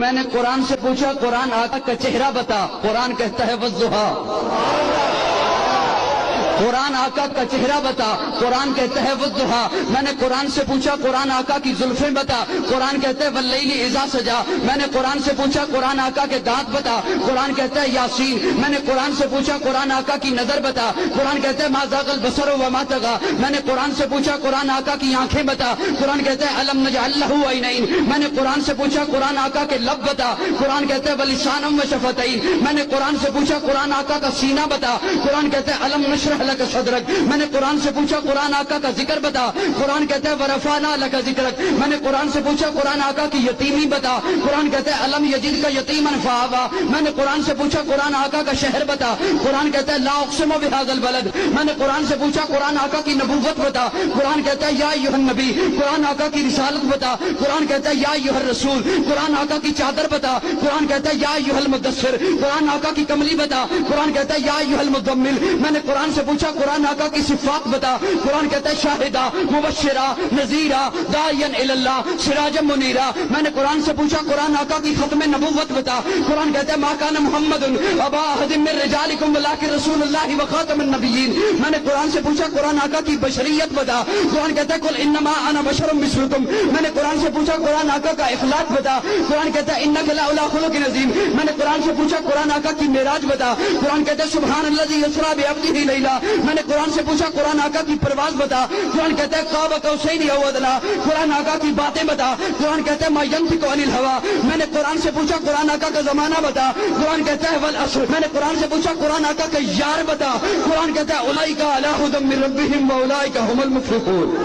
میں نے قرآن سے پوچھا قرآن آقا کا چہرہ بتا، قرآن کہتا ہے والضحیٰ۔ قرآن آقا کا چہرہ بتا، قرآن کہتا ہے والضحیٰ۔ میں نے قرآن سے پوچھا قرآن آقا کی زلفیں بتا، قرآن کہتا ہے واللیل اذا سجا۔ میں نے قرآن سے پوچھا قرآن آقا کے دانت بتا، قرآن کہتا ہے یاسین۔ میں نے قرآن سے پوچھا قرآن آقا کی نظر بتا، قرآن کہتا ہے ما زاغ البصر وما طغى۔ میں نے قرآن سے پوچھا قرآن آقا کی آنکھیں بتا، قرآن کہتا ہے الم نجعل لہ عینین۔ میں نے قرآن سے پوچھا قرآن آقا کے لب بتا، قرآن کہتا ہے ولسانا وشفتین۔ میں نے قرآن سے پوچھا قرآن آقا کا سینہ بتا، قرآن کہتا ہے الم نشرح لک صدرک۔ میں نے قرآن سے پوچھا قرآن آقا کا ذکر بتا، قرآن کہتا ہے ورفعنا لک ذکرک۔ میں نے قرآن سے پوچھا قرآن آقا کی یتیمی بتا، قرآن کہتا ہے الم یجدک یتیما فآویٰ۔ میں نے قرآن سے پوچھا قرآن آقا کا شہر بتا، قرآن کہتا ہے لا اقسم بہذا البلد۔ میں نے قرآن سے پوچھا قرآن آقا کی نبوت بتا، قرآن کہتا ہے یا ایھا النبی۔ قرآن آقا کی رسالت بتا، قرآن کہتا ہے یا ایھا الرسول۔ قرآن آقا کی چادر بتا، قرآن کہتا ہے یا ایھا المدثر۔ قرآن آقا کی کملی بتا، قرآن کہتا ہے یا ایھا المزمل۔ میں نے قرآن سے پوچھا قرآن آقا کی صفات بتا، قرآن کہتا ہے شاہدہ مبشرہ نذیرہ داعیا الی اللہ سراجا منیرہ۔ میں نے قرآن سے پوچھا قرآن آقا کی ختم نبوت بتا، قرآن کہتا ہے ما کان محمد ابا احد من رجالکم ولکن رسول اللہ وخاتم النبیین۔ میں نے قرآن سے پوچھا قرآن آقا کی بشریت بتا، قرآن کہتا ہے قل انما انا بشر مثلکم۔ میں نے قرآن سے پوچھا قرآن آقا کا اخلاق بتا، قرآن کہتا ہے انک لعلی خلق عظیم۔ میں نے قرآن سے پوچھا قرآن آقا کی معراج بتا، قرآن کہتا ہے سبحان الذی اسریٰ بعبدہ لیلا۔ میں نے قرآن سے پوچھا قرآن آقا کی پرواز بتا، قرآن کہتا ہے قاب قوسین او ادنیٰ۔ قرآن آقا کی باتیں بتا، قرآن کہتا ہے ما ینطق عن الہویٰ۔ میں نے قرآن سے پوچھا قرآن آقا کا زمانہ بتا، قرآن کہتا ہے والعصر۔ میں نے قرآن سے پوچھا قرآن آقا کا یار بتا، قرآن کہتا ہے اولئک علی ھدی من ربہم واولئک ھم المفلحون۔